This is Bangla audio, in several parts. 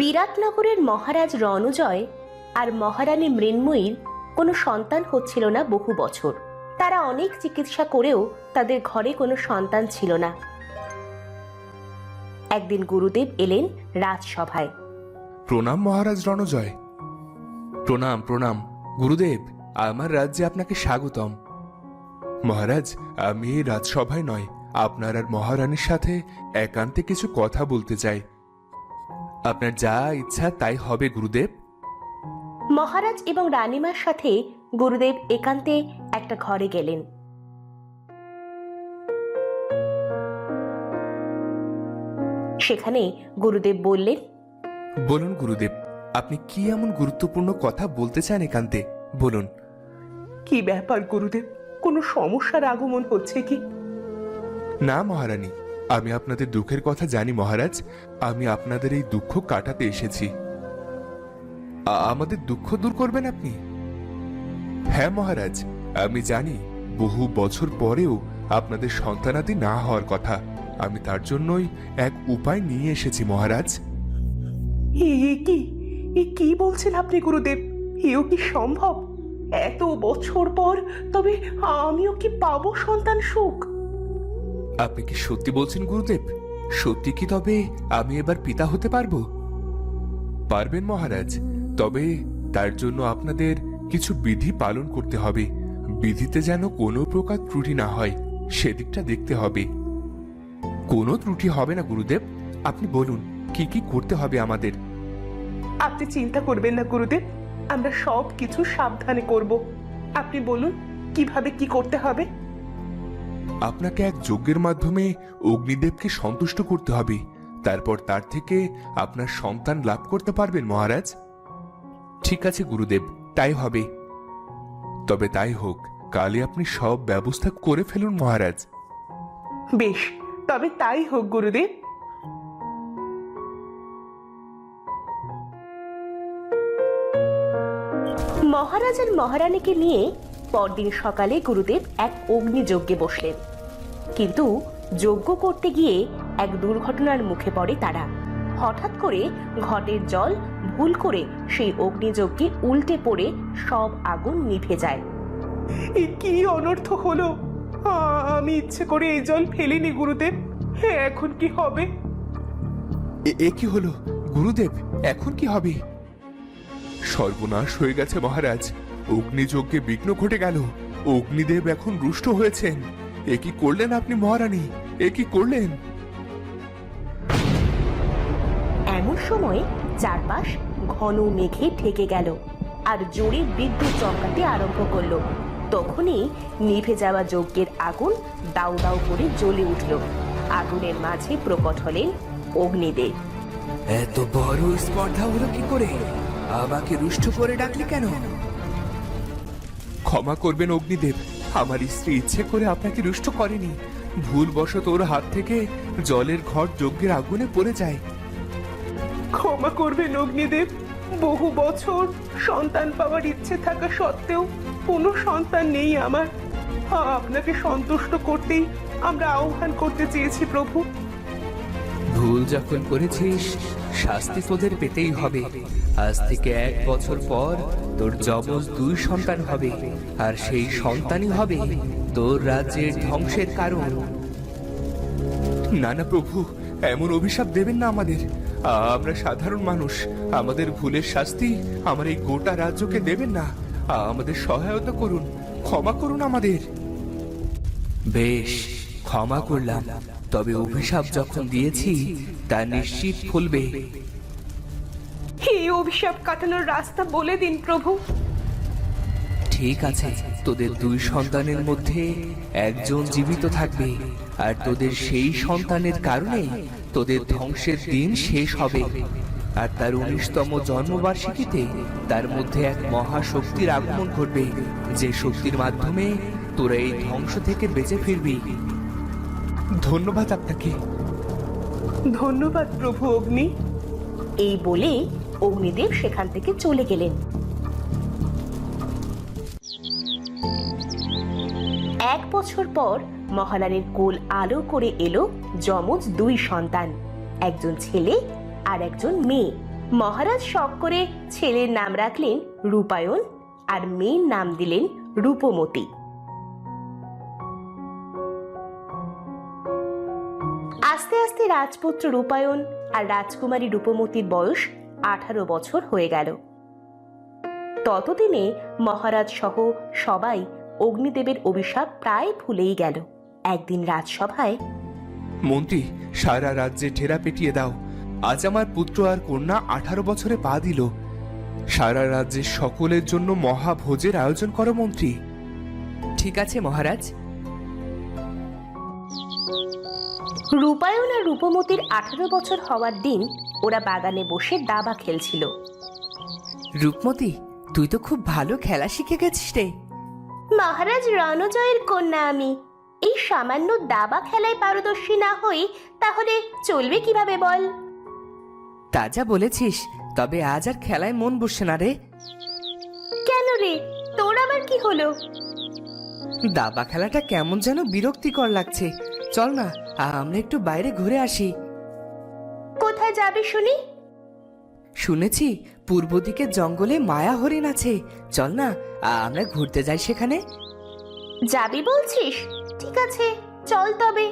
বিরাটনগরের মহারাজ রণজয় আর মহারানী মৃন্ময়ীর কোনো সন্তান হচ্ছিল না বহু বছর। তারা অনেক চিকিৎসা করেও তাদের ঘরে কোনো সন্তান ছিল না। একদিন গুরুদেব এলেন রাজসভায়। প্রণাম মহারাজ রণজয়। প্রণাম প্রণাম গুরুদেব, আমার রাজ্যে আপনাকে স্বাগতম। মহারাজ, আমি এই রাজসভায় নয়, আপনার আর মহারানীর সাথে একান্তে কিছু কথা বলতে চাই। আপনার যা ইচ্ছা তাই হবে গুরুদেব। মহারাজ এবং রানীমার সাথে গুরুদেব একান্তে একটা ঘরে গেলেন। সেখানে গুরুদেব বললেন, বলুন গুরুদেব, আপনি কি এমন গুরুত্বপূর্ণ কথা বলতে চান একান্তে? বলুন। কি ব্যাপার গুরুদেব, কোনো সমস্যার আগমন হচ্ছে কি? না মহারানী, আমি আপনাদের দুঃখের কথা জানি মহারাজ। আমি আপনাদের এই দুঃখ কাটাতে এসেছি। আমাদের দুঃখ দূর করবেন আপনি? হ্যাঁ মহারাজ, আমি জানি বহু বছর পরেও আপনাদের সন্তানাদি না হওয়ার কথা। আমি তার জন্যই এক উপায় নিয়ে এসেছি মহারাজ। এ কি বলছেন আপনি গুরুদেব? এও কি সম্ভব? এত বছর পর তবে আমিও কি পাবো সন্তান সুখ? আপনি কি সত্যি বলছেন গুরুদেব? সত্যি কি তবে আমি এবার পিতা হতে পারবো? পারবেন মহারাজ, তবে তার জন্য আপনাদের কিছু বিধি পালন করতে হবে। বিধিতে যেন কোনো প্রকার ত্রুটি না হয়, সেদিকটা দেখতে হবে। কোনো ত্রুটি হবে না গুরুদেব। আপনি বলুন কি কি করতে হবে আমাদের। আপনি চিন্তা করবেন না গুরুদেব, আমরা সব কিছু সাবধানে করব। আপনি বলুন কিভাবে কি করতে হবে। আপনাকে এক যজ্ঞের মাধ্যমে অগ্নিদেবকে সন্তুষ্ট করতে হবে। তারপর তার থেকে আপনার সন্তান লাভ করতে পারবেন মহারাজ। ঠিক আছে গুরুদেব, তাই হবে। তবে তাই হোক, কালই আপনি সব ব্যবস্থা করে ফেলুন মহারাজ। বেশ, তবে তাই হোক গুরুদেব। মহারাজ আর মহারানীকে নিয়ে পরদিন সকালে গুরুদেব এক অগ্নিযজ্ঞে বসলেন। কিন্তু যজ্ঞ করতে গিয়ে এক দুর্ঘটনার মুখে পড়ে তারা। হঠাৎ করে ঘটের জল ভুল করে সেই অগ্নিযজ্ঞে উল্টে পড়ে সব আগুন নিভে যায়। এ কি অনর্থ হলো! আমি ইচ্ছে করে এই জল ফেলিনি গুরুদেব। এখন কি হবে? এ কি হলো গুরুদেব? এখন কি হবে? সর্বনাশ হয়ে গেছে মহারাজ। অগ্নিযজ্ঞে বিঘ্ন ঘটে গেল। অগ্নিদেব এখন রুষ্ট হয়েছেন। এ কি করলেন আপনি মহারানী? এ কি করলেন? এমন সময় চারপাশ ঘন মেঘে ঢেকে গেল আর জোরে বিদ্যুৎ চমকাতে আরম্ভ করলো। তখনই নিভে যাওয়া যজ্ঞের আগুন দাউ দাউ করে জ্বলে উঠল। আগুনের মাঝে প্রকট হলেন অগ্নিদেব। এত বড় স্পর্ধা হলো কি করে? আমাকে রুষ্ট করে ডাকলি কেন? ক্ষমা করবেন অগ্নিদেব, আমার স্ত্রী ইচ্ছে করে আপনাকে রুষ্ট করেনি। ভুলবশত ওর হাত থেকে জলের ঘট যজ্ঞের আগুনে পড়ে যায়। ক্ষমা করবেন অগ্নিদেব, বহু বছর সন্তান পাওয়ার ইচ্ছে থাকা সত্ত্বেও কোনো সন্তান নেই আমার। আপনাকে সন্তুষ্ট করতেই আমরা আহ্বান করতে চেয়েছি প্রভু। ভুল যখন করেছিস, শাস্তি তোদের পেতেই হবে। আজ থেকে 1 বছর পর তোর যমজ 2 সন্তান হবে, আর সেই সন্তানই হবে তোর রাজ্যের ধ্বংসের কারণ। না না প্রভু, এমন অভিশাপ দেবেন না আমাদের। আমরা সাধারণ মানুষ, আমাদের ভুলের শাস্তি আমার এই গোটা রাজ্যকে দেবেন না। আমাদের সহায়তা করুন, ক্ষমা করুন আমাদের। বেশ, ক্ষমা করলাম, তবে অভিশাপ যখন দিয়েছি তা নিশ্চিত ফলবে। এই অভিশাপ কাটানোর রাস্তা বলে দিন প্রভু। ঠিক আছে, তোদের 2 সন্তানের মধ্যে একজন জীবিত থাকবে, আর তোদের সেই সন্তানের কারণে তোদের ধ্বংসের দিন শেষ হবে। আর তার 19তম জন্মবার্ষিকীতে তার মধ্যে এক মহাশক্তির আগমন ঘটবে, যে শক্তির মাধ্যমে তোরা এই ধ্বংস থেকে বেঁচে ফিরবি। ধন্যবাদ আপনাকে। ধন্যবাদ প্রভু অগ্নি। এই বলে অগ্নিদেব সেখান থেকে চলে গেলেন। 1 বছর পর মহারানীর কোল আলো করে এলো যমজ দুই সন্তান, একজন ছেলে আর একজন মেয়ে। মহারাজ শখ করে ছেলের নাম রাখলেন রূপায়ণ আর মেয়ের নাম দিলেন রূপমতী। আস্তে আস্তে রাজপুত্র রূপায়ণ আর রাজকুমারী রূপমতীর বয়স 18 বছর হয়ে গেল। ততদিনে মহারাজ সহ সবাই অগ্নিদেবের অভিশাপ প্রায় ভুলেই গেল। একদিন রাজসভায়, মন্ত্রী, সারা রাজ্যে ঠেরা পেটিয়ে দাও। আজ আমার পুত্র আর কন্যা 18 বছরে পা দিল। সারা রাজ্যের সকলের জন্য মহাভোজের আয়োজন করো মন্ত্রী। ঠিক আছে মহারাজ। রূপায়ণ আর রূপমতীর 18 বছর হওয়ার দিন ওরা বাগানে বসে দাবা খেলছিল। রূপমতি, তুই তো খুব ভালো খেলা শিখে গেছিস রে। মহারাজ রণজয়ের কন্যা আমি। এই সামান্য দাবা খেলায় পারদর্শী না হই তাহলে চলবে কিভাবে বল? তা যা বলেছিস, তবে আজ আর খেলায় মন বসছে না রে। কেন রে, তোর আবার কি হলো? দাবা খেলাটা কেমন যেন বিরক্তিকর লাগছে। চল না, আমরা একটু বাইরে ঘুরে আসি। কোথায় যাবে শুনি? শুনেছি পূর্ব দিকে জঙ্গলে মায়া হরিণ আছে। চল না, আমরা ঘুরতে যাই সেখানে। যাবি বলছিস? ঠিক আছে, চল তবে।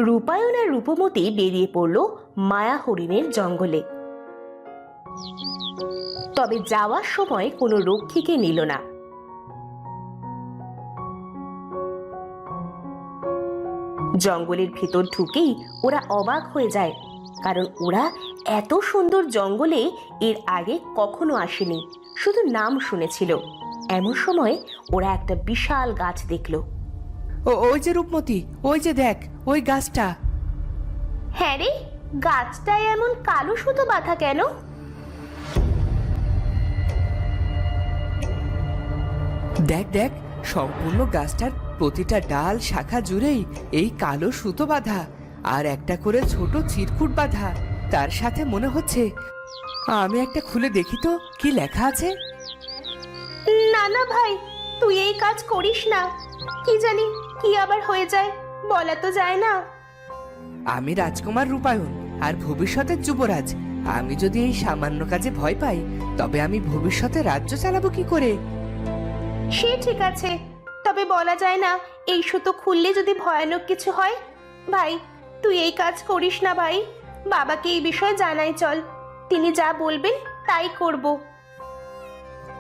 রূপায়ণ আর রূপমতী বেরিয়ে পড়ল মায়া হরিণের জঙ্গলে। তবে যাওয়ার সময় কোনো রক্ষীকে নিল না। জঙ্গলের ভিতর ঢুকেই ওরা অবাক হয়ে যায়, কারণ ওরা এত সুন্দর জঙ্গলে এর আগে কখনো আসেনি, শুধু নাম শুনেছিল। এমন সময় ওরা একটা বিশাল গাছ দেখলো। ওই যে রূপমতি, ওই যে দেখ, ওই গাছটা। হ্যাঁ রে, গাছটায় এমন কালো সুতো বাঁধা কেন? দেখ দেখ, সম্পূর্ণ গাছটার প্রতিটা ডাল শাখা জুড়েই এই কালো সুতো বাঁধা, আর একটা করে ছোট চিরকুট বাঁধা। তার সাথে মনে হচ্ছে, আমি একটা খুলে দেখি তো কি লেখা আছে। না না ভাই, তুই এই কাজ করিস না। কি জানি কি আবার হয়ে যায়, বলা তো যায় না। আমি রাজকুমার রূপায়ণ আর ভবিষ্যতের যুবরাজ। আমি যদি এই সামান্য কাজে ভয় পাই, তবে আমি ভবিষ্যতে রাজ্য চালাবো কি করে? সে ঠিক আছে, তবে বলা যায় না এই সুতো খুললে যদি ভয়ানক কিছু হয়। ভাই, তুই এই কাজ করিস না ভাই। বাবাকে এই বিষয়ে জানাই চল, তিনি যা বলবেন তাই করব।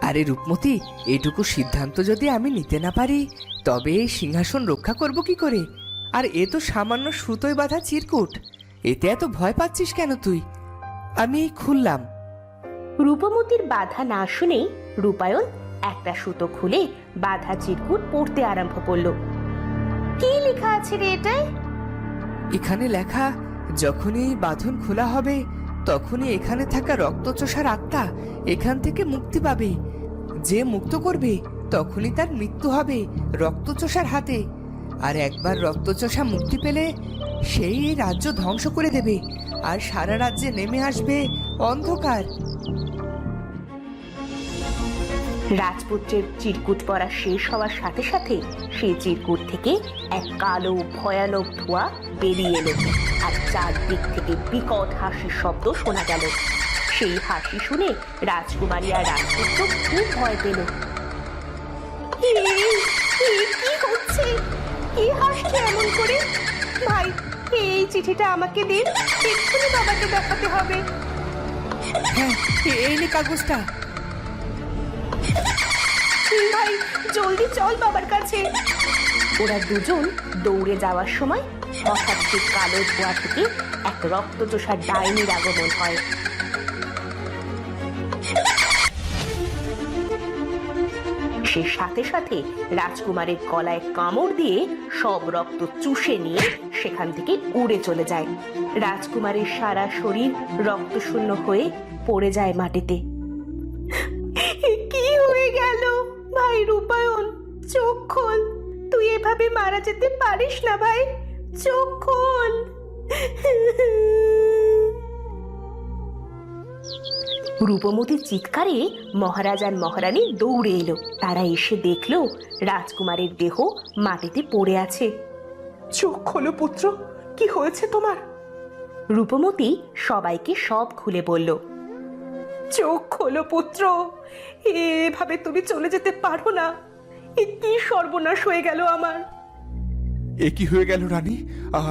আরে রূপমতি, এটুকু সিদ্ধান্ত যদি আমি নিতে না পারি, তবে এই সিংহাসন রক্ষা করব কি করে? আর এ তো সামান্য সুতোয় বাঁধা চিরকুট, এতে এত ভয় পাচ্ছিস কেন তুই? আমি খুললাম। রূপমতির বাধা না শুনেই রূপায়ণ একটা সুতো খুলে বাধা চিরকুট পড়তে আরম্ভ করলো। কি লেখা আছে রে এটায়? এখানে লেখা, যখনই এই বাঁধন খোলা হবে, তখনই এখানে থাকা রক্তচোষার আত্মা এখান থেকে মুক্তি পাবে। যে মুক্ত করবে তখনই তার মৃত্যু হবে রক্তচোষার হাতে। আর একবার রক্তচোষা মুক্তি পেলে সেই এই রাজ্য ধ্বংস করে দেবে, আর সারা রাজ্যে নেমে আসবে অন্ধকার। রাজপুত্রের চিরকুট পড়া শেষ হওয়ার সাথে সাথে সেই চিরকুট থেকে এক কালো ভয়ানক ধোঁয়া বেরিয়ে এলো, আর চারদিক থেকে বিকট হাসির শব্দ শোনা গেল। সেই হাসি শুনে রাজকুমারী আর রাজপুত্র খুব ভয় পেল। কি হচ্ছে? কি হাসছে এমন করে? ভাই, এই চিঠিটা আমাকে দিন, এক্ষুনি বাবাকে দেখাতে হবে। হ্যাঁ, এই নে কাগজটা। ভাই, জলদি চল বাবার কাছে। ওরা দুজন দৌড়ে যাওয়ার সময় হঠাৎ সেই কালো ধোঁয়া থেকে এক রক্তচোষার ডাইনির আগমন হয়। সে সাথে সাথে রাজকুমারের গলায় কামড় দিয়ে সব রক্ত চুষে নিয়ে সেখান থেকে উড়ে চলে যায়। রাজকুমারের সারা শরীর রক্তশূন্য হয়ে পড়ে যায় মাটিতে। কি হয়ে গেল? ভাই রূপায়ণ, চোখ খোল। তুই এভাবে মারা যেতে পারিস না ভাই, চোখ খোল। রূপমতির চিৎকারে মহারাজ আর মহারানী দৌড়ে এলো। তারা এসে দেখলো রাজকুমারের দেহ মাটিতে পড়ে আছে। চোখ খোলো পুত্র, কি হয়েছে তোমার? রূপমতি সবাইকে সব খুলে বলল। চোখ খোলো পুত্র, এভাবে তুমি চলে যেতে পারো না। এ কি সর্বনাশ হয়ে গেল আমার। এ কি হয়ে গেল রানী?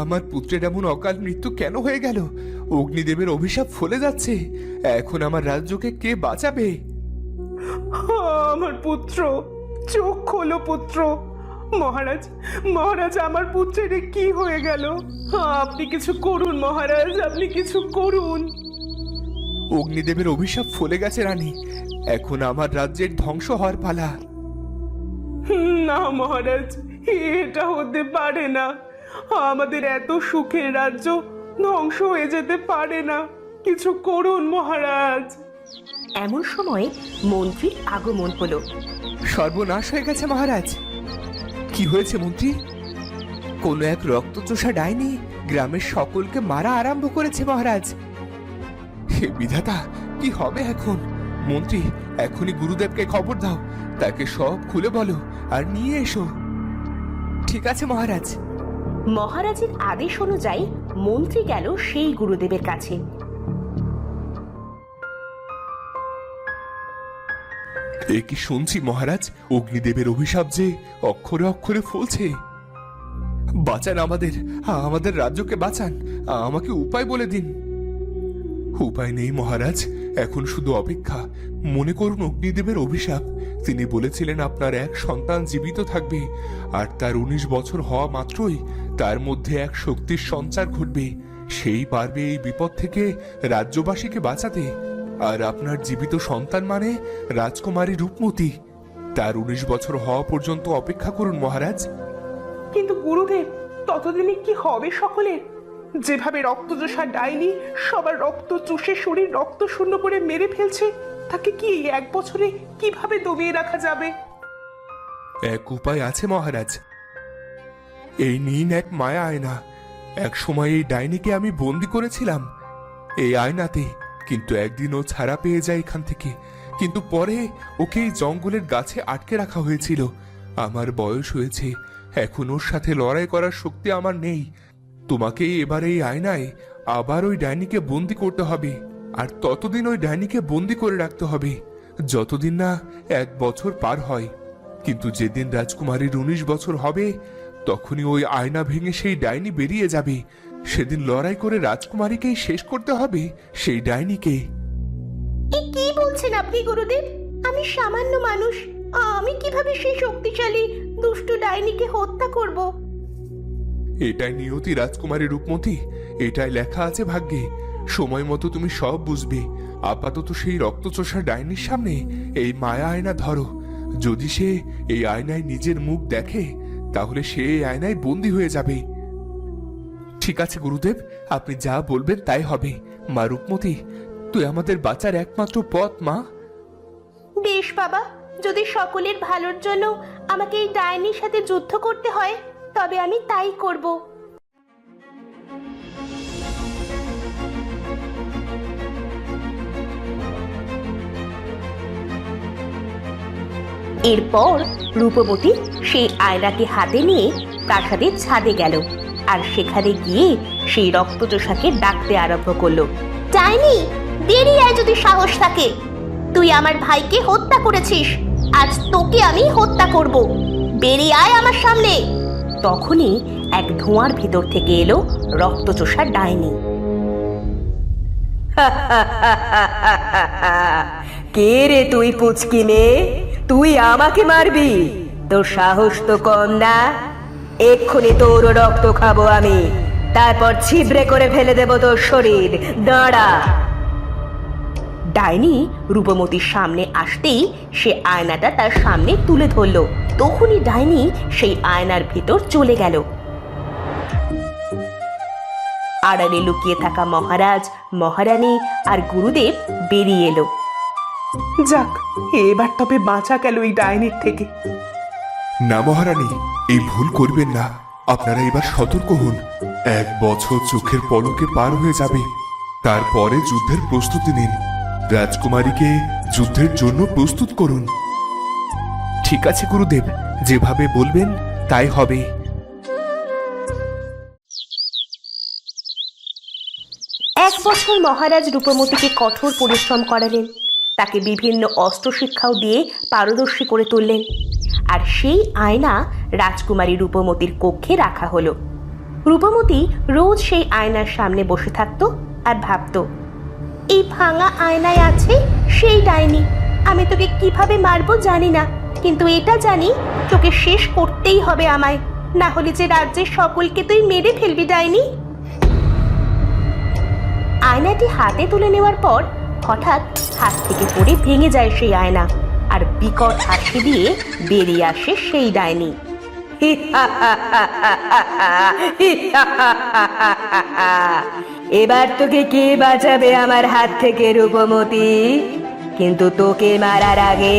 আমার পুত্রের এমন অকাল মৃত্যু কেন হয়ে গেল? অগ্নিদেবের অভিশাপ ফলে যাচ্ছে। এখন আমার রাজ্যকে কে বাঁচাবে? আমার পুত্র, চোখ খোলো পুত্র। মহারাজ, মহারাজ, আমার পুত্রের এ কি হয়ে গেল? আপনি কিছু করুন মহারাজ, আপনি কিছু করুন। অগ্নিদেবের অভিশাপ ফলে গেছে রানী। এখন আমার রাজ্যের ধ্বংস হওয়ার পালা। না মহারাজ, এটা হতে পারে না। আমাদের এত সুখের রাজ্য ধ্বংস হয়ে যেতে পারে না। কিছু করুন মহারাজ। এমন সময় মন্ত্রীর আগমন হলো। সর্বনাশ হয়ে গেছে মহারাজ। কি হয়েছে মন্ত্রী? কোন এক রক্তচোষা ডাইনি গ্রামের সকলকে মারা আরম্ভ করেছে মহারাজ। হে বিধাতা, কি হবে এখন? মন্ত্রী, এখনই গুরুদেবকে খবর দাও। তাকে সব খুলে বলো আর নিয়ে এসো। ঠিক আছে মহারাজ। মহারাজের আদেশ অনুযায়ী মন্ত্রী গেল সেই গুরুদেবের কাছে। এ কি শুনছি মহারাজ? অগ্নিদেবের অভিশাপ যে অক্ষরে অক্ষরে ফলছে। বাঁচান আমাদের, আমাদের রাজ্যকে বাঁচান। আমাকে উপায় বলে দিন। উপায় নেই মহারাজ, এখন শুধু অপেক্ষা। মনে করুন অগ্নিদেবের অভিশাপ। তিনি বলেছিলেন আপনার এক সন্তান জীবিত থাকবে, আর তার 19 বছর হওয়া মাত্রই তার মধ্যে এক শক্তির সঞ্চার ঘটবে। সেই পারবে এই বিপদ থেকে রাজ্যবাসীকে বাঁচাতে। আর আপনার জীবিত সন্তান মানে রাজকুমারী রূপমতি। তার 19 বছর হওয়া পর্যন্ত অপেক্ষা করুন মহারাজ। কিন্তু গুরুদেব, ততদিনে কি হবে সকলের? যেভাবে রক্তচোষা ডাইনি সবার রক্ত চুষে শরীর রক্ত শূন্য করে মেরে ফেলছে, তাকে কি এই 1 বছরে কিভাবে দমিয়ে রাখা যাবে? এক উপায় আছে মহারাজ। এই নিন এক মায়া আয়না। এক সময় এই ডাইনিকে আমি বন্দি করেছিলাম এই আয়নাতে, কিন্তু একদিন ও ছাড়া পেয়ে যায় এখান থেকে। কিন্তু পরে ওকে এই জঙ্গলের গাছে আটকে রাখা হয়েছিল। আমার বয়স হয়েছে, এখন ওর সাথে লড়াই করার শক্তি আমার নেই। তোমাকে এবার এই আয়নায় আবার ওই ডাইনিকে বন্দি করতে হবে, আর ততদিন ওই ডাইনিকে বন্দি করে রাখতে হবে যতদিন না 1 বছর পার হয়। কিন্তু যেদিন রাজকুমারীর 19 বছর হবে, তখনই ওই আয়না ভেঙে সেই ডাইনি বেরিয়ে যাবে। সেদিন লড়াই করে রাজকুমারীকেই শেষ করতে হবে, সেই ডাইনিকে। এ কি বলছেন আপনি গুরুদেব? আমি সামান্য মানুষ, আমি কিভাবে সেই শক্তিশালী দুষ্ট ডাইনিকে হত্যা করব? এটাই নিয়তি রাজকুমারী রূপমতি, এটাই লেখা আছে ভাগ্যে। সময় মতো তুমি সব বুঝবে। আপাতত সেই রক্তচোষা ডাইনির সামনে এই মায়া আয়না ধরো। যদি সে এই আয়নায় নিজের মুখ দেখে, তাহলে সে এই আয়নায় বন্দী হয়ে যাবে। ঠিক আছে গুরুদেব, আপনি যা বলবেন তাই হবে। মা রূপমতি, তুই আমাদের বাঁচার একমাত্র পথ মা। বেশ বাবা, যদি সকলের ভালোর জন্য আমাকে এই ডাইনির সাথে যুদ্ধ করতে হয়, তবে আমি তাই করব। এরপর রূপবতী সেই আয়নাকে হাতে নিয়ে প্রাসাদের ছাদে গেল, আর সেখানে গিয়ে সেই রক্তচোষাকে ডাকতে আরম্ভ করলো। ডাইনি, বেরিয়ে আয় যদি সাহস থাকে। তুই আমার ভাইকে হত্যা করেছিস, আজ তোকে আমি হত্যা করব। বেরিয়ে আয় আমার সামনে। তখনই এক ধোঁয়ার ভিতর থেকে এলো রক্তচোষা ডাইনি। কে রে তুই পুচকি মেয়ে? তুই আমাকে মারবি? তোর সাহস তো কম না। এক্ষুনি তোর রক্ত খাবো আমি, তারপর ছিবড়ে করে ফেলে দেব তোর শরীর। দাঁড়া। ডাইনি রূপমতির সামনে আসতেই সে আয়নাটা তার সামনে তুলে ধরলো। তখনই ডাইনি সেই আয়নার ভিতর চলে গেল। আড়ালে লুকিয়ে থাকা মহারাজ, মহারানী আর গুরুদেব বেরিয়ে এলো। যাক, এবার তবে বাঁচা গেল এই ডাইনির থেকে। না মহারানী, এই ভুল করবেন না। আপনারা এবার সতর্ক হন। 1 বছর চোখের পলকে পার হয়ে যাবে। তারপরে যুদ্ধের প্রস্তুতি নিন। রাজকুমারীকে যুদ্ধের জন্য প্রস্তুত করুন। ঠিক আছে গুরুদেব, যেভাবে বলবেন তাই হবে। 1 বছর মহারাজ রূপমতিকে কঠোর পরিশ্রম করালেন, তাকে বিভিন্ন অস্ত্র শিক্ষাও দিয়ে পারদর্শী করে তুললেন। আর সেই আয়না রাজকুমারী রূপমতির কক্ষে রাখা হলো। রূপমতি রোজ সেই আয়নার সামনে বসে থাকতো আর ভাবতো, এই ভাঙা আয়নায় আছে সেই ডাইনি। আমি তোকে কিভাবে মারবো জানি না, কিন্তু এটা জানি তোকে শেষ করতেই হবে আমায়, না হলে যে রাজ্যের সকলকে তুই মেরে ফেলবি ডাইনি। আয়নাটি হাতে তুলে নেওয়ার পর হঠাৎ হাত থেকে পড়ে ভেঙে যায় সেই আয়না, আর বিকট হাসি দিয়ে বেরিয়ে আসে সেই ডাইনি। এবার তোকে কে বাঁচাবে আমার হাত থেকে রূপমতি? কিন্তু তোকে মারার আগে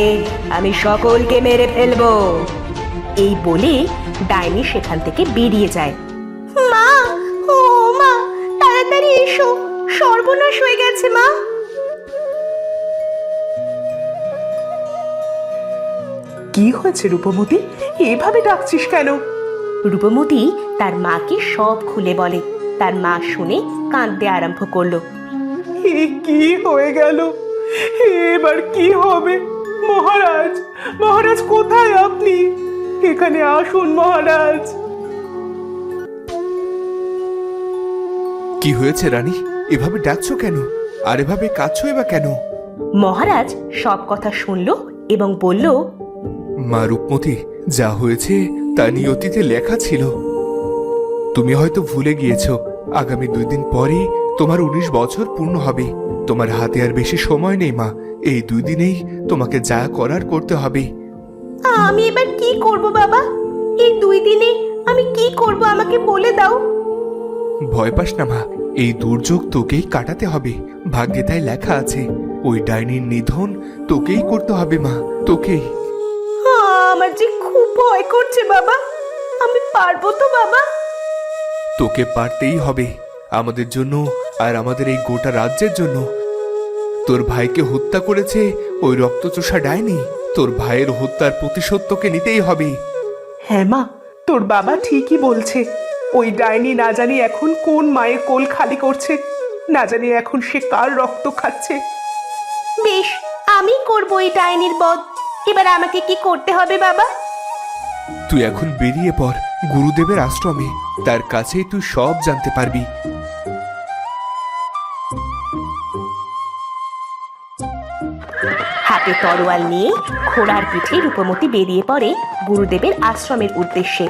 আমি সকলকে মেরে ফেলবো। এই বলে ডাইনি সেখান থেকে বেরিয়ে যায়। মা, ও মা, তাড়াতাড়ি এসো, সর্বনাশ হয়ে গেছে মা। কি হয়েছে রূপমতি? এভাবে ডাকছিস কেন? রূপমতি তার মাকে সব খুলে বলে। তার মা শুনে কাঁদতে আরম্ভ করলো। এ কি হয়ে গেল? এবার কি হবে? মহারাজ, মহারাজ কোথায় আপনি? এখানে আসুন মহারাজ। কি হয়েছে রানী? এভাবে ডাকছো কেন? আর এভাবে কাঁদছোই বা কেন? মহারাজ সব কথা শুনল এবং বলল, মা রূপমতি, যা হয়েছে তা নিয়তিতে লেখা ছিল। তুমি হয়তো ভুলে গিয়েছ, আগামী 2 দিন পরে তোমার 19 বছর পূর্ণ হবে। তোমার হাতে আর বেশি সময় নেই মা। এই 2 দিনেই তোমাকে যা করার করতে হবে। আমি এবার কি করব বাবা? এই 2 দিনে আমি কি করব আমাকে বলে দাও। ভয় পাস না মা, এই দুর্যোগ তোকেই কাটাতে হবে। ভাগ্যে তাই লেখা আছে, ওই ডাইনির নিধন তোকেই করতে হবে মা, তোকেই। আমার যে খুব ভয় করছে বাবা, আমি পারবো তো বাবা? তোকে পারতেই হবে, আমাদের জন্য আর আমাদের এই গোটা রাজ্যের জন্য। তোর ভাইকে হত্যা করেছে ওই রক্তচোষা ডাইনি। তোর ভাইয়ের হত্যার প্রতিশোধ তোকে নিতেই হবে। হ্যাঁ মা, তোর বাবা ঠিকই বলছে। ওই ডাইনি না জানি এখন কোন মায়ের কোল খালি করছে, না জানি এখন সে কার রক্ত খাচ্ছে। বেশ, আমি করব এই ডাইনির বধ। এবার আমাকে কি করতে হবে বাবা? তুই এখন বেরিয়ে পড় গুরুদেবের আশ্রমে, তার কাছেই তুই সব জানতে পারবি। হাতে তরোয়াল নিয়ে ঘোড়ার পিঠে রূপমতি বেরিয়ে পড়ে গুরুদেবের আশ্রমের উদ্দেশ্যে।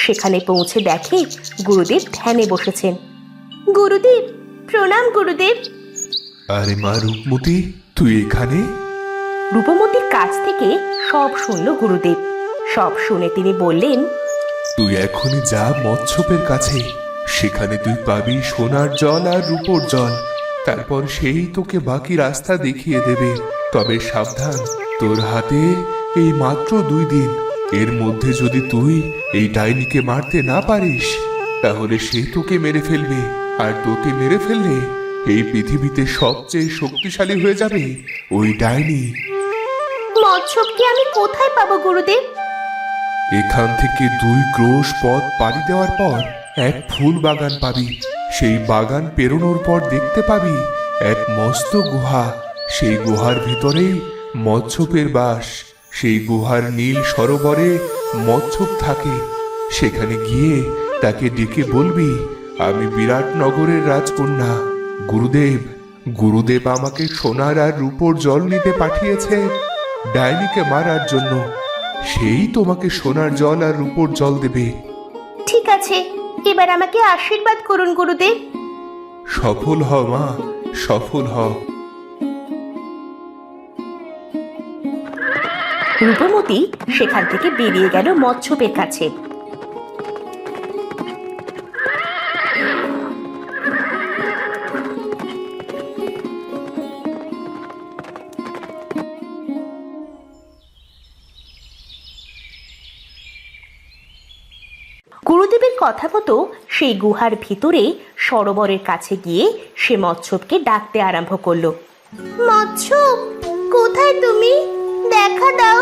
সেখানে পৌঁছে দেখে গুরুদেব ধ্যানে বসেছেন। গুরুদেব প্রণাম গুরুদেব। আরে মা রূপমতি, তুই এখানে? রূপমতির কাছ থেকে সব শুনল গুরুদেব। সব শুনে তিনি বললেন, তুই এখনই যা মৎস্যপের কাছে, সেখানে তুই পাবি সোনার জল আর রূপোর জল। তারপর সেই তোকে বাকি রাস্তা দেখিয়ে দেবে। তবে সাবধান, তোর হাতে এই মাত্র 2 দিন। এর মধ্যে যদি তুই এই ডাইনিকে মারতে না পারিস, তাহলে সে তোকে মেরে ফেলবে। আর তোকে মেরে ফেললে এই পৃথিবীতে সবচেয়ে শক্তিশালী হয়ে যাবে ওই ডাইনি। মৎস্যকে আমি কোথায় পাবো গুরুদেব? এখান থেকে 2 ক্রোশ পথ পাড়ি দেওয়ার পর এক ফুল বাগান পাবি। সেই বাগান পেরোনোর পর দেখতে পাবি এক মস্ত গুহা। সেই গুহার ভিতরেই মৎস্যপের বাস। সেই গুহার নীল সরোবরে মৎস্যপ থাকে। সেখানে গিয়ে তাকে ডেকে বলবি, আমি বিরাট নগরের রাজকন্যা। গুরুদেব আমাকে সোনার আর রূপোর জল নিতে পাঠিয়েছে ডাইনিকে মারার জন্য। সেই তোমাকে সোনার জল আর রূপোর জল দেবে। ঠিক আছে, এবার আমাকে আশীর্বাদ করুন গুরুদেব। সফল হ মা, সফল হ। রূপমতি সেখান থেকে বেরিয়ে গেল মৎস্যপের কাছে। গুরুদেবের কথা মতো সেই গুহার ভিতরে সরোবরের কাছে গিয়ে সে মৎস্যপকে ডাকতে আরম্ভ করলো। মৎস্য, কোথায় তুমি? দেখা দাও,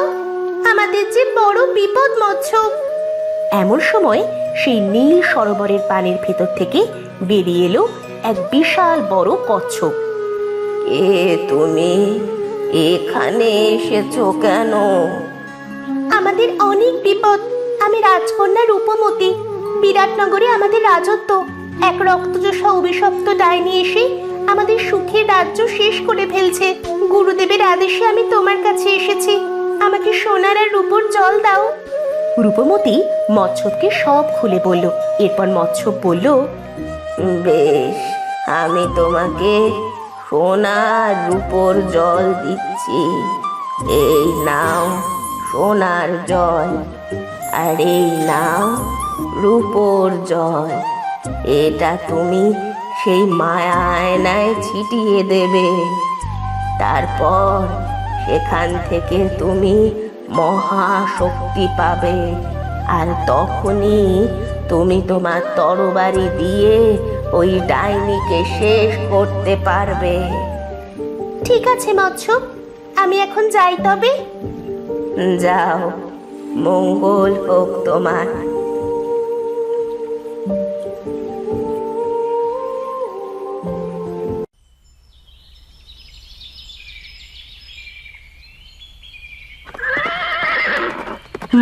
আমাদের যে বড় বিপদ মৎস্য। এমন সময় সেই নীল সরোবরের পানির ভেতর থেকে বেরিয়ে এলো এক বিশাল বড় কচ্ছপ। এ তুমি এখানে এসেছো কেন? আমাদের অনেক বিপদ। আমি রাজকন্যা রূপমতী। বিরাটনগরে আমাদের রাজত্ব। এক রক্তচোষা অভিশপ্ত ডাইনি এসে আমাদের সুখের রাজ্য শেষ করে ফেলছে। গুরুদেবের আদেশে আমি তোমার কাছে এসেছি। আমাকে সোনার আর রূপোর জল দাও। রূপমতী মৎস্যকে সব খুলে বলল। এরপর মৎস্য বলল, বেশ, আমি তোমাকে সোনার রূপোর জল দিচ্ছি। এই নাও সোনার জল, আর এই নাও রূপোর জল। এটা তুমি সেই মায়া আয়নায় ছিটিয়ে দেবে। তারপর সেখান থেকে তুমি মহাশক্তি পাবে, আর তখনই তুমি তোমার তরবারি দিয়ে ওই ডাইনিকে শেষ করতে পারবে। ঠিক আছে মৎস্য, আমি এখন যাই তবে। যাও, মঙ্গল হোক তোমার।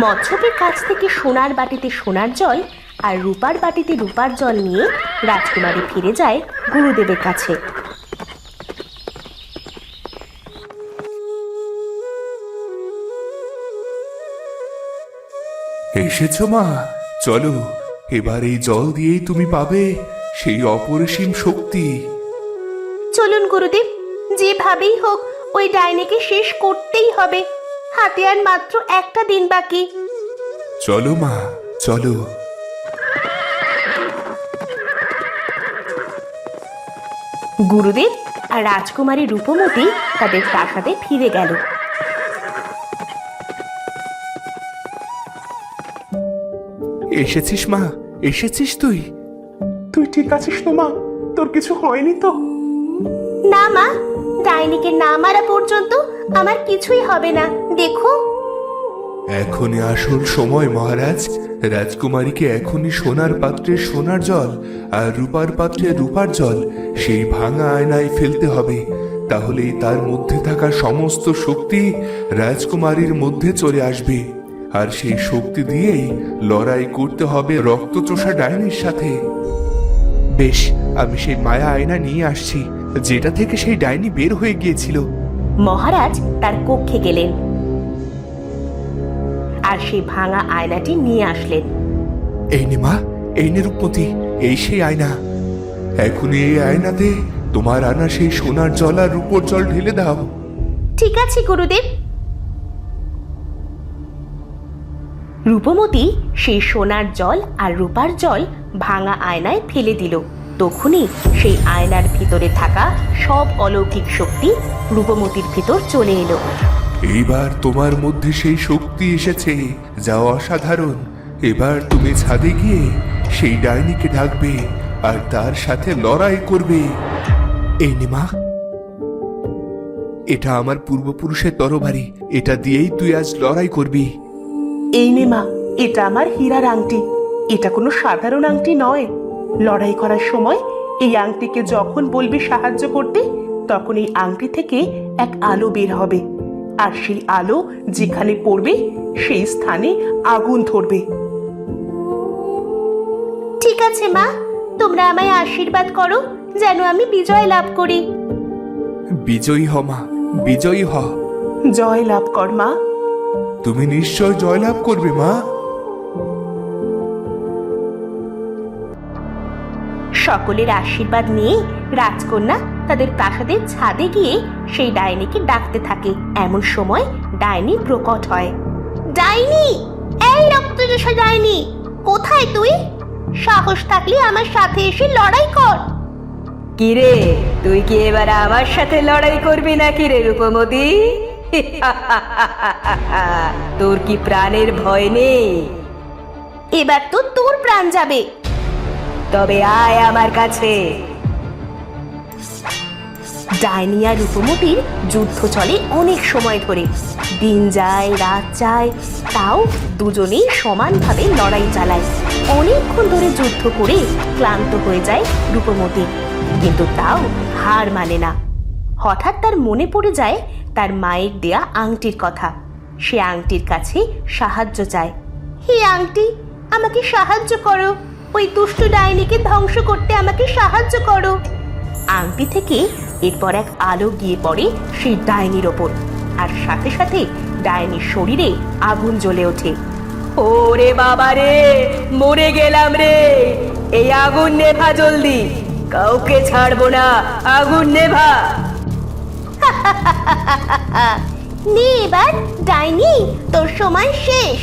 মৎস্যকের কাছ থেকে সোনার বাটিতে সোনার জল আর রূপার বাটিতে রূপার জল নিয়ে রাজকুমারী ফিরে যায় গুরুদেবের কাছে। এসেছো মা? চলো, এবার এই জল দিয়েই তুমি পাবে সেই অপরিসীম শক্তি। চলুন গুরুদেব, যেভাবেই হোক ওই ডাইনিকে শেষ করতেই হবে। হাতে আর মাত্র একটা দিন বাকি। চলো মা, চলো। গুরুদেব আর রাজকুমারী রূপমতী তাদের প্রাসাদে ফিরে গেল। এসেছিস মা? এসেছিস তুই? তুই ঠিক আছিস তো মা? তোর কিছু হয়নি তো? না মা, ডাইনিকে না মারা পর্যন্ত আমার কিছুই হবে না। দেখো, এখনই আসল সময় মহারাজ। রাজকুমারীকে এখনই সোনার পাত্রে সোনার জল আর রূপার পাত্রে রূপার জল সেই ভাঙা আয়নায় ফেলতে হবে। তাহলেই তার মধ্যে থাকা সমস্ত শক্তি রাজকুমারীর মধ্যে চলে আসবে, আর সেই শক্তি দিয়েই লড়াই করতে হবে রক্তচোষা ডাইনির সাথে। বেশ, আমি সেই মায়া আয়না নিয়ে আসছি, যেটা থেকে সেই ডাইনি বের হয়ে গিয়েছিল। মহারাজ তার কক্ষে গেলেন আর সেই ভাঙা আয়নাটি নিয়ে আসলেন। এই নে মা, এই নে রূপমতী, এই সেই আয়না। এখনই এই আয়নাতে তোমার আনা সেই সোনার জল আর রূপোর জল ঢেলে দাও। ঠিক আছে গুরুদেব। রূপমতী সেই সোনার জল আর রূপার জল ভাঙা আয়নায় ফেলে দিল। তখনই সেই আয়নার ভিতরে থাকা সব অলৌকিক শক্তি রূপমতীর ভিতর চলে এলো। এইবার তোমার মধ্যে সেই শক্তি এসেছে, যা অসাধারণ। এবার তুমি ছাদে গিয়ে সেই ডাইনিকে ডাকবে আর তার সাথে লড়াই করবে। এই নে মা, এটা আমার পূর্বপুরুষের তরবারি। এটা দিয়েই তুই আজ লড়াই করবি। এই নে মা, এটা আমার হীরার আংটি। এটা কোনো সাধারণ আংটি নয়। লড়াই করার সময় এই আংটিকে যখন বলবি সাহায্য করতে, তখন এই আংটি থেকে এক আলো বের হবে, আর সেই আলো যেখানে পড়বে সেই স্থানে আগুন ধরবে। ঠিক আছে মা, তোমরা আমায় আশীর্বাদ করো যেন আমি বিজয় লাভ করি। বিজয়ী হ মা, বিজয়ী হ। জয় লাভ কর মা। তুমি নিশ্চয় জয়লাভ করবে মা। সকলের আশীর্বাদ নিয়ে রাজকন্যা তাদের প্রাসাদের ছাদে গিয়ে সেই ডাইনিকে ডাকতে থাকে। এমন সময় ডাইনি প্রকট হয়। ডাইনি, এই রক্তচোষা ডাইনি, কোথায় তুই? সাহস থাকলে আমার সাথে এসে লড়াই কর। কিরে, তুই কি এবার আমার সাথে লড়াই করবি না কিরে রূপমতী? তোর কি প্রাণের ভয় নেই? এবার তো তোর প্রাণ যাবে। তবে আয় আমার কাছে। ডাইনি আর রূপমতির যুদ্ধ চলে অনেক সময় ধরে। দিন যায় রাত যায়, তাও দুজনেই সমানভাবে লড়াই চালায়। অনেকক্ষণ ধরে যুদ্ধ করে ক্লান্ত হয়ে যায় রূপমতি, কিন্তু তাও হার মানে না। হঠাৎ তার মনে পড়ে যায় তার মায়ের দেয়া আংটির কথা। সে আংটির কাছে সাহায্য চায়। হে আংটি, আমাকে সাহায্য করো, ওই দুষ্টু ডাইনিকে ধ্বংস করতে আমাকে সাহায্য করো। আংটি থেকে এরপর এক আলো গিয়ে পড়ে সেই ডাইনির ওপর, আর সাথে সাথে ডাইনির শরীরে আগুন জ্বলে ওঠে। ওরে বাবা রে, মরে গেলাম রে, এই আগুন নেভা জলদি, কাউকে ছাড়বো না, আগুন নেভা। নে এবার ডাইনি, তোর সময় শেষ।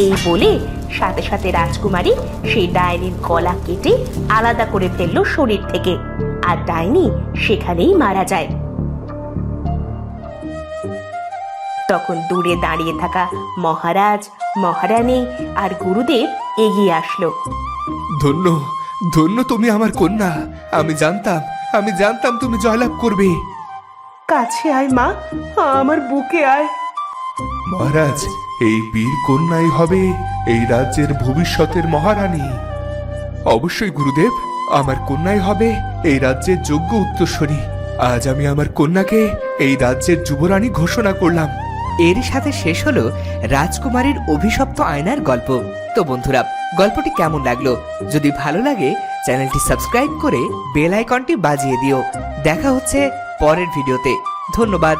এই বলে সাথে সাথে রাজকুমারী সেই ডাইনির গলা কেটে আলাদা করে ফেললো শরীর থেকে, আর ডাইনি সেখানেই মারা যায়। তখন দূরে দাঁড়িয়ে থাকা মহারাজ, মহারানী আর গুরুদেব এগিয়ে আসলো। ধন্য ধন্য তুমি আমার কন্যা। আমি জানতাম তুমি জয়লাভ করবে। কাছে আয় মা, আমার বুকে আয়। মহারাজ, এই বীর কন্যাই হবে এই রাজ্যের ভবিষ্যতের মহারানী। অবশ্যই গুরুদেব, আমার কন্যাই হবে এই রাজ্যের যোগ্য উত্তরসূরি। আজ আমি আমার কন্যাকে এই রাজ্যের যুবরানী ঘোষণা করলাম। এর সাথে শেষ হলো রাজকুমারীর অভিশপ্ত আয়নার গল্প। তো বন্ধুরা, গল্পটি কেমন লাগলো? যদি ভালো লাগে চ্যানেলটি সাবস্ক্রাইব করে বেল আইকনটি বাজিয়ে দিও। দেখা হচ্ছে পরের ভিডিওতে। ধন্যবাদ।